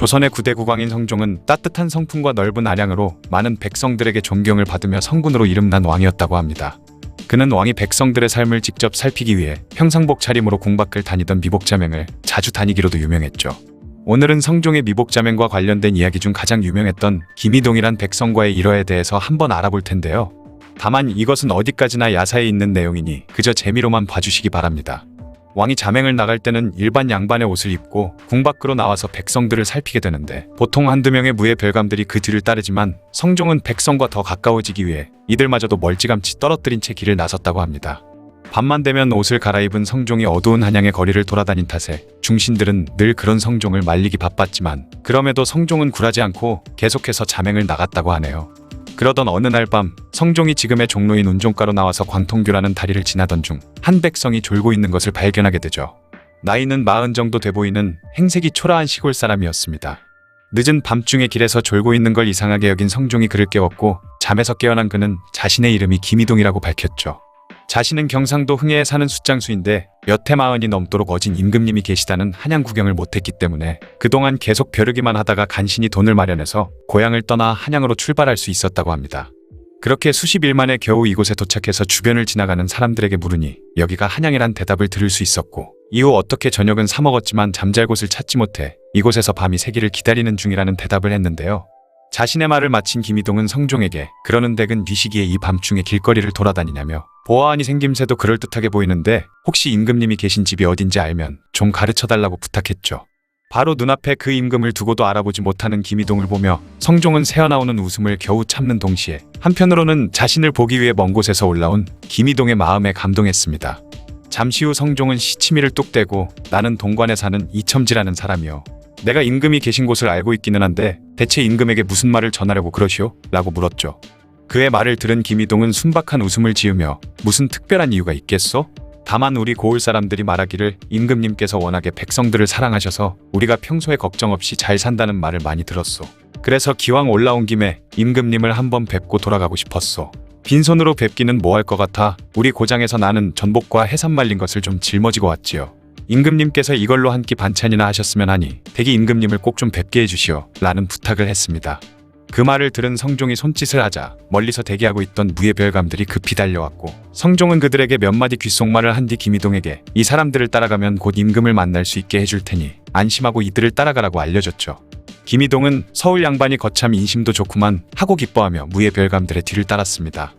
조선의 9대 국왕인 성종은 따뜻한 성품과 넓은 아량으로 많은 백성들에게 존경을 받으며 성군으로 이름난 왕이었다고 합니다. 그는 왕이 백성들의 삶을 직접 살피기 위해 평상복 차림으로 궁밖을 다니던 미복자맹을 자주 다니기로도 유명했죠. 오늘은 성종의 미복자맹과 관련된 이야기 중 가장 유명했던 김이동이란 백성과의 일화에 대해서 한번 알아볼 텐데요. 다만 이것은 어디까지나 야사에 있는 내용이니 그저 재미로만 봐주시기 바랍니다. 왕이 자맹을 나갈 때는 일반 양반의 옷을 입고 궁 밖으로 나와서 백성들을 살피게 되는데 보통 한두 명의 무예 별감들이 그 뒤를 따르지만 성종은 백성과 더 가까워지기 위해 이들마저도 멀찌감치 떨어뜨린 채 길을 나섰다고 합니다. 밤만 되면 옷을 갈아입은 성종이 어두운 한양의 거리를 돌아다닌 탓에 중신들은 늘 그런 성종을 말리기 바빴지만 그럼에도 성종은 굴하지 않고 계속해서 자맹을 나갔다고 하네요. 그러던 어느 날 밤 성종이 지금의 종로인 운종가로 나와서 광통교라는 다리를 지나던 중 한 백성이 졸고 있는 것을 발견하게 되죠. 나이는 40 정도 돼 보이는 행색이 초라한 시골 사람이었습니다. 늦은 밤중에 길에서 졸고 있는 걸 이상하게 여긴 성종이 그를 깨웠고 잠에서 깨어난 그는 자신의 이름이 김이동이라고 밝혔죠. 자신은 경상도 흥해에 사는 숫장수인데 몇 해 40이 넘도록 어진 임금님이 계시다는 한양 구경을 못했기 때문에 그동안 계속 벼르기만 하다가 간신히 돈을 마련해서 고향을 떠나 한양으로 출발할 수 있었다고 합니다. 그렇게 수십 일 만에 겨우 이곳에 도착해서 주변을 지나가는 사람들에게 물으니 여기가 한양이란 대답을 들을 수 있었고 이후 어떻게 저녁은 사 먹었지만 잠잘 곳을 찾지 못해 이곳에서 밤이 새기를 기다리는 중이라는 대답을 했는데요. 자신의 말을 마친 김이동은 성종에게 그러는 댁은 네 시기에 이 밤중에 길거리를 돌아다니냐며 보아하니 생김새도 그럴듯하게 보이는데 혹시 임금님이 계신 집이 어딘지 알면 좀 가르쳐달라고 부탁했죠. 바로 눈앞에 그 임금을 두고도 알아보지 못하는 김이동을 보며 성종은 새어나오는 웃음을 겨우 참는 동시에 한편으로는 자신을 보기 위해 먼 곳에서 올라온 김이동의 마음에 감동했습니다. 잠시 후 성종은 시치미를 뚝 떼고 나는 동관에 사는 이첨지라는 사람이요. 내가 임금이 계신 곳을 알고 있기는 한데 대체 임금에게 무슨 말을 전하려고 그러시오? 라고 물었죠. 그의 말을 들은 김이동은 순박한 웃음을 지으며 무슨 특별한 이유가 있겠소? 다만 우리 고을 사람들이 말하기를 임금님께서 워낙에 백성들을 사랑하셔서 우리가 평소에 걱정 없이 잘 산다는 말을 많이 들었소. 그래서 기왕 올라온 김에 임금님을 한번 뵙고 돌아가고 싶었소. 빈손으로 뵙기는 뭐할 것 같아 우리 고장에서 나는 전복과 해삼 말린 것을 좀 짊어지고 왔지요. 임금님께서 이걸로 한 끼 반찬이나 하셨으면 하니 대기 임금님을 꼭 좀 뵙게 해주시오 라는 부탁을 했습니다. 그 말을 들은 성종이 손짓을 하자 멀리서 대기하고 있던 무예 별감들이 급히 달려왔고 성종은 그들에게 몇 마디 귓속말을 한 뒤 김이동에게 이 사람들을 따라가면 곧 임금을 만날 수 있게 해줄 테니 안심하고 이들을 따라가라고 알려줬죠. 김이동은 서울 양반이 거참 인심도 좋구만 하고 기뻐하며 무예 별감들의 뒤를 따랐습니다.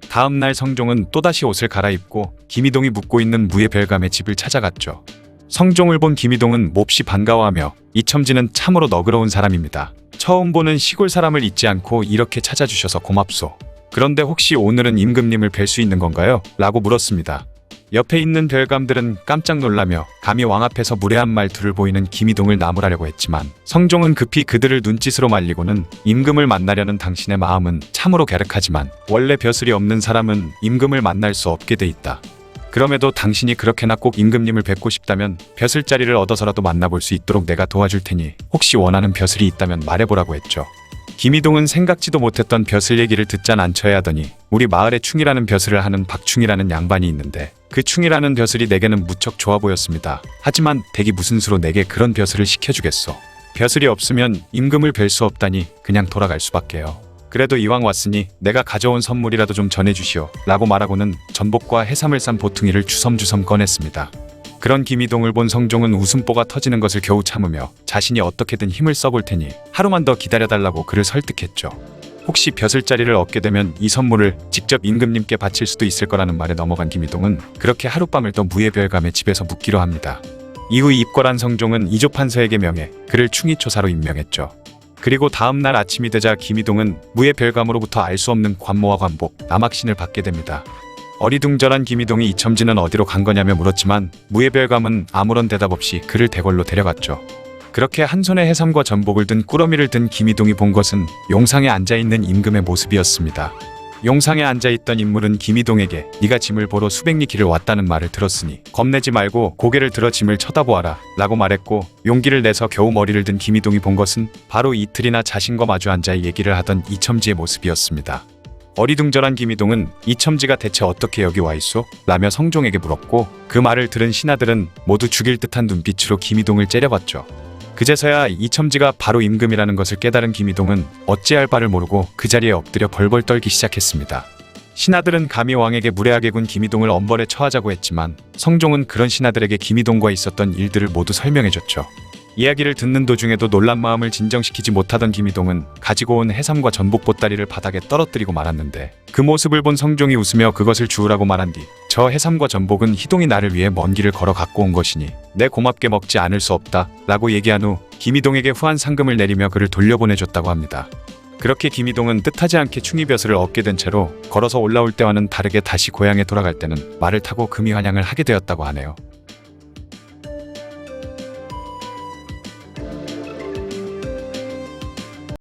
다음 날 성종은 또다시 옷을 갈아입고 김이동이 묵고 있는 무예 별감의 집을 찾아갔죠. 성종을 본 김이동은 몹시 반가워하며 이첨지는 참으로 너그러운 사람입니다. 처음 보는 시골 사람을 잊지 않고 이렇게 찾아주셔서 고맙소. 그런데 혹시 오늘은 임금님을 뵐 수 있는 건가요? 라고 물었습니다. 옆에 있는 별감들은 깜짝 놀라며 감히 왕 앞에서 무례한 말투를 보이는 김이동을 나무라려고 했지만 성종은 급히 그들을 눈짓으로 말리고는 임금을 만나려는 당신의 마음은 참으로 갸륵하지만 원래 벼슬이 없는 사람은 임금을 만날 수 없게 돼 있다. 그럼에도 당신이 그렇게나 꼭 임금님을 뵙고 싶다면 벼슬자리를 얻어서라도 만나볼 수 있도록 내가 도와줄 테니 혹시 원하는 벼슬이 있다면 말해보라고 했죠. 김이동은 생각지도 못했던 벼슬 얘기를 듣자 난처해 하더니 우리 마을에 충이라는 벼슬을 하는 박충이라는 양반이 있는데 그 충이라는 벼슬이 내게는 무척 좋아 보였습니다. 하지만 댁이 무슨 수로 내게 그런 벼슬을 시켜주겠소. 벼슬이 없으면 임금을 뵐 수 없다니 그냥 돌아갈 수밖에요. 그래도 이왕 왔으니 내가 가져온 선물이라도 좀 전해주시오 라고 말하고는 전복과 해삼을 싼 보퉁이를 주섬주섬 꺼냈습니다. 그런 김이동을 본 성종은 웃음보가 터지는 것을 겨우 참으며 자신이 어떻게든 힘을 써볼 테니 하루만 더 기다려달라고 그를 설득했죠. 혹시 벼슬자리를 얻게 되면 이 선물을 직접 임금님께 바칠 수도 있을 거라는 말에 넘어간 김이동은 그렇게 하룻밤을 더 무예별감의 집에서 묵기로 합니다. 이후 입궐한 성종은 이조판서에게 명해 그를 충의초사로 임명했죠. 그리고 다음 날 아침이 되자 김이동은 무예별감으로부터 알 수 없는 관모와 관복, 남학신을 받게 됩니다. 어리둥절한 김이동이 이첨지는 어디로 간 거냐며 물었지만 무예별감은 아무런 대답 없이 그를 대궐로 데려갔죠. 그렇게 한 손에 해삼과 전복을 든 꾸러미를 든 김이동이 본 것은 용상에 앉아있는 임금의 모습이었습니다. 용상에 앉아있던 인물은 김이동에게 네가 짐을 보러 수백리 길을 왔다는 말을 들었으니 겁내지 말고 고개를 들어 짐을 쳐다보아라 라고 말했고 용기를 내서 겨우 머리를 든 김이동이 본 것은 바로 이틀이나 자신과 마주 앉아 얘기를 하던 이첨지의 모습이었습니다. 어리둥절한 김이동은 이첨지가 대체 어떻게 여기 와 있소? 라며 성종에게 물었고 그 말을 들은 신하들은 모두 죽일 듯한 눈빛으로 김이동을 째려봤죠. 그제서야 이첨지가 바로 임금이라는 것을 깨달은 김이동은 어찌할 바를 모르고 그 자리에 엎드려 벌벌 떨기 시작했습니다. 신하들은 감히 왕에게 무례하게 군 김이동을 엄벌에 처하자고 했지만 성종은 그런 신하들에게 김이동과 있었던 일들을 모두 설명해줬죠. 이야기를 듣는 도중에도 놀란 마음을 진정시키지 못하던 김이동은 가지고 온 해삼과 전복 보따리를 바닥에 떨어뜨리고 말았는데, 그 모습을 본 성종이 웃으며 그것을 주우라고 말한 뒤 저 해삼과 전복은 희동이 나를 위해 먼 길을 걸어 갖고 온 것이니 내 고맙게 먹지 않을 수 없다 라고 얘기한 후 김이동에게 후한 상금을 내리며 그를 돌려보내줬다고 합니다. 그렇게 김이동은 뜻하지 않게 충의벼슬을 얻게 된 채로 걸어서 올라올 때와는 다르게 다시 고향에 돌아갈 때는 말을 타고 금이환양을 하게 되었다고 하네요.